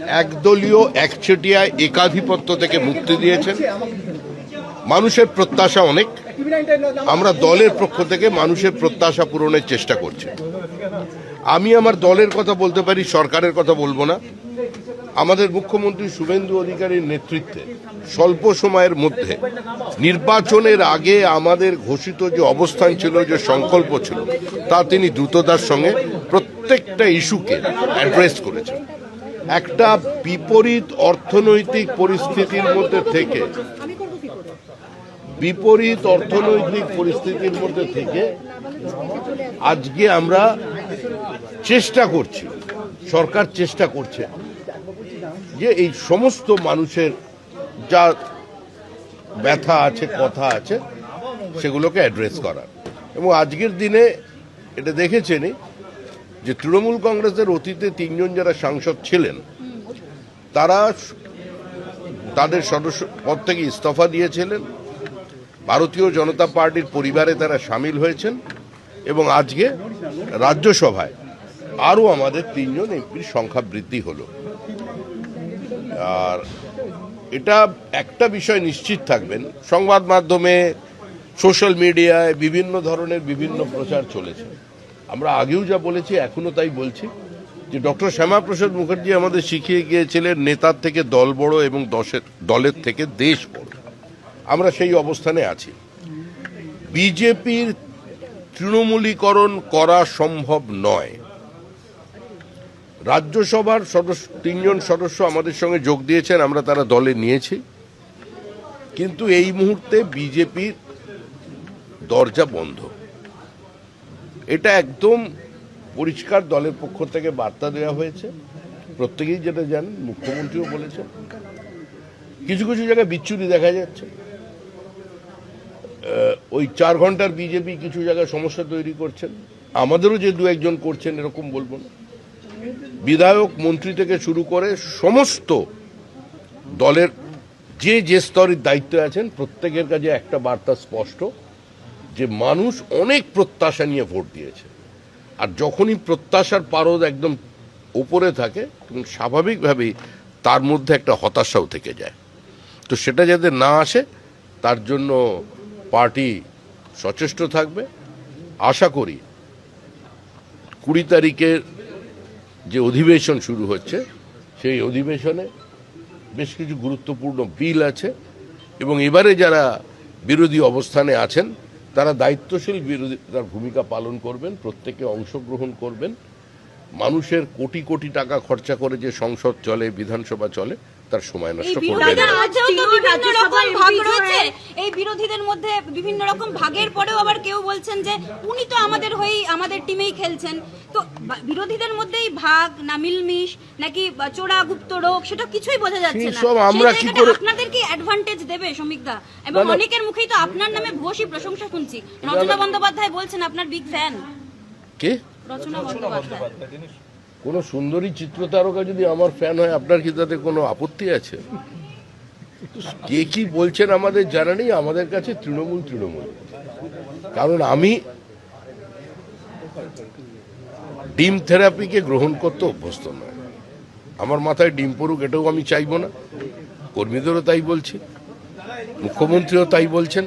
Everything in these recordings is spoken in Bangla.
একদলীয় একচেটিয়া একাধিপত্য থেকে মুক্তি দিয়েছেন। মানুষের প্রত্যাশা অনেক, আমরা দলের পক্ষ থেকে মানুষের প্রত্যাশা পূরণের চেষ্টা করছি। আমি আমার দলের কথা বলতে পারি, সরকারের কথা বলবো না। আমাদের মুখ্যমন্ত্রী শুভেন্দু অধিকারীর নেতৃত্বে স্বল্প সময়ের মধ্যে নির্বাচনের আগে আমাদের ঘোষিত যে অবস্থান ছিল, যে সংকল্প ছিল, তা তিনি দ্রুততার সঙ্গে প্রত্যেকটা ইস্যুকে অ্যাড্রেস করেছেন। একটা বিপরীত অর্থনৈতিক পরিস্থিতির মধ্যে থেকে আজকে আমরা চেষ্টা করছি, সরকার চেষ্টা করছে যে এই সমস্ত মানুষের যা ব্যথা আছে, কথা আছে, সেগুলোকে অ্যাড্রেস করার। এবং আজকের দিনে এটা দেখেছেনই যে তৃণমূল কংগ্রেসের অতীতে 3 জন যারা সাংসদ ছিলেন, তারা তাদের সদস্য পদ থেকে ইস্তফা দিয়েছিলেন, ভারতীয় জনতা পার্টির পরিবারে তারা সামিল হয়েছেন, এবং আজকে রাজ্যসভায় আরও আমাদের 3 জন এমপির সংখ্যা বৃদ্ধি হলো। আর এটা একটা বিষয় নিশ্চিত থাকবেন, সংবাদ মাধ্যমে, সোশ্যাল মিডিয়ায় বিভিন্ন ধরনের বিভিন্ন প্রচার চলেছে। আমরা আগেও যা বলেছি, এখনো তাই বলছি, যে ডক্টর শ্যামাপ্রসাদ মুখার্জি আমাদের শিখিয়ে গিয়েছিলেন নেতার থেকে দল বড় এবং দলের থেকে দেশ বড়। আমরা সেই অবস্থানে আছি। বিজেপির তৃণমূলীকরণ করা সম্ভব নয়। রাজ্যসভার 3 জন সদস্য আমাদের সঙ্গে যোগ দিয়েছেন, আমরা তারা দলে নিয়েছি, কিন্তু এই মুহূর্তে বিজেপির দরজা বন্ধ। এটা একদম পরিষ্কার দলের পক্ষ থেকে বার্তা দেওয়া হয়েছে। প্রত্যেকেই যেটা জানেন, মুখ্যমন্ত্রীও বলেছেন। কিছু কিছু জায়গায় বিচ্ছুরি দেখা যাচ্ছে। ওই 4 ঘন্টার বিজেপি কিছু জায়গায় সমস্যা তৈরি করছেন, আমাদেরও যে 2-1 জন করছেন এরকম বলবো না। বিধায়ক, মন্ত্রী থেকে শুরু করে সমস্ত দলের যে স্তরের দায়িত্বে আছেন, প্রত্যেকের কাছে একটা বার্তা স্পষ্ট, যে মানুষ অনেক প্রত্যাশা নিয়ে ভোট দিয়েছে। আর যখনই প্রত্যাশার পারদ একদম উপরে থাকে, তখন স্বাভাবিকভাবেই তার মধ্যে একটা হতাশাও থেকে যায়। তো সেটা যাতে না আসে, তার জন্য পার্টি সচেষ্ট থাকবে। আশা করি 20 তারিখের যে অধিবেশন শুরু হচ্ছে, সেই অধিবেশনে বেশ কিছু গুরুত্বপূর্ণ বিল আছে, এবং এবারে যারা বিরোধী অবস্থানে আছেন তারা দায়িত্বশীল বিরোধিতার ভূমিকা পালন করবেন, প্রত্যেকে অংশগ্রহণ করবেন। মানুষের কোটি কোটি টাকা খরচা করে যে সংসদ চলে, বিধানসভা চলে, তার সময় নষ্ট করবেন না। এই বিরোধীদের মধ্যে বিভিন্ন রকম ভাগের পরেও আবার কেউ বলছেন যে উনি তো আমাদের হয়েই, আমাদের টিমেই খেলছেন। তো বিরোধীদের মধ্যেই ভাগ না মিলমিশ নাকি চোরা গুপ্ত রোগ, সেটা কিছুই বোঝা যাচ্ছে না। আমরা কি করে আপনাদের কি অ্যাডভান্টেজ দেবে সমীকদা? এবং অনেকের মুখেই তো আপনার নামে ভূয়সী প্রশংসা শুনছি। রচনা বন্দ্যোপাধ্যায় বলছেন আপনার বিগ ফ্যান। কে? রচনা বন্দ্যোপাধ্যায়। কোন সুন্দরী চিত্রতারকা যদি আমার ফ্যান হয়, আপনার কি তাতে কোনো আপত্তি আছে? কে কি বলছেন আমাদের জানা নেই। আমাদের কাছে তৃণমূল। কারণ আমি ডিম থেরাপিকে গ্রহণ করতে অভ্যস্ত নয়। আমার মাথায় ডিম পড়ুক, এটাও আমি চাইব না। কর্মীদেরও তাই বলছি, মুখ্যমন্ত্রীও তাই বলছেন,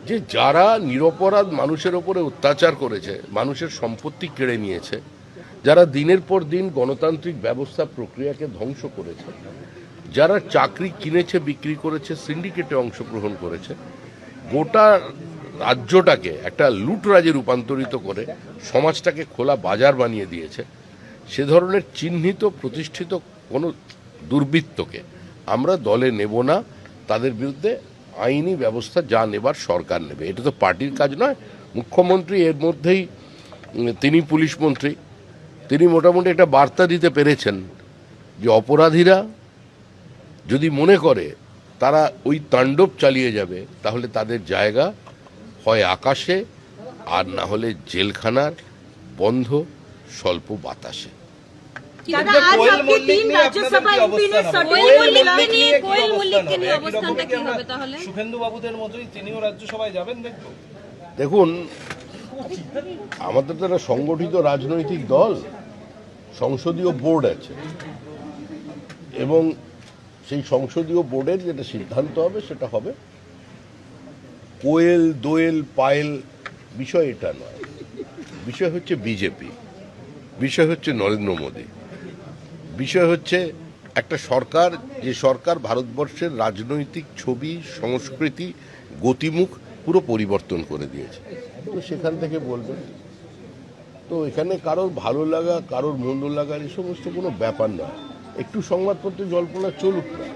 যে যারা নিরপরাধ মানুষের ওপরে অত্যাচার করেছে, মানুষের সম্পত্তি কেড়ে নিয়েছে, যারা দিনের পর দিন গণতান্ত্রিক ব্যবস্থা প্রক্রিয়াকে ধ্বংস করেছে, যারা চাকরি কিনেছে, বিক্রি করেছে, সিন্ডিকেটে অংশগ্রহণ করেছে, গোটা রাজ্যটাকে একটা লুটরাজে রূপান্তরিত করে সমাজটাকে খোলা বাজার বানিয়ে দিয়েছে, সে ধরনের চিহ্নিত প্রতিষ্ঠিত কোনো দুর্বৃত্তকে আমরা দলে নেব না। তাদের বিরুদ্ধে আইনি ব্যবস্থা যা নেবার সরকার নেবে। এটা তো পার্টির কাজ নয়। মুখ্যমন্ত্রী এর মধ্যেই, তিনি পুলিশ মন্ত্রী, তিনি মোটামুটি একটা বার্তা দিতে পেরেছেন যে অপরাধীরা যদি মনে করে তারা ওই তাণ্ডব চালিয়ে যাবে, তাহলে তাদের জায়গা হয় আকাশে, আর না হলে জেলখানার বন্ধ স্বল্প বাতাসে। দেখুন, আমাদের তো একটা সংগঠিত রাজনৈতিক দল, সংসদীয় বোর্ড আছে, এবং সেই সংসদীয় বোর্ডের যেটা সিদ্ধান্ত হবে সেটা হবে। কোয়েল দোয়েল পায়েল বিষয় এটা নয়, বিষয় হচ্ছে বিজেপি, বিষয় হচ্ছে নরেন্দ্র মোদী, বিষয় হচ্ছে একটা সরকার, যে সরকার ভারতবর্ষের রাজনৈতিক ছবি, সংস্কৃতি, গতিমুখ পুরো পরিবর্তন করে দিয়েছে। তো সেখান থেকে বলবেন, তো এখানে কারোর ভালো লাগা কারোর মন্দ লাগার এই সমস্ত কোনো ব্যাপার নয়। একটু সংবাদপত্রে জল্পনা চলুক না।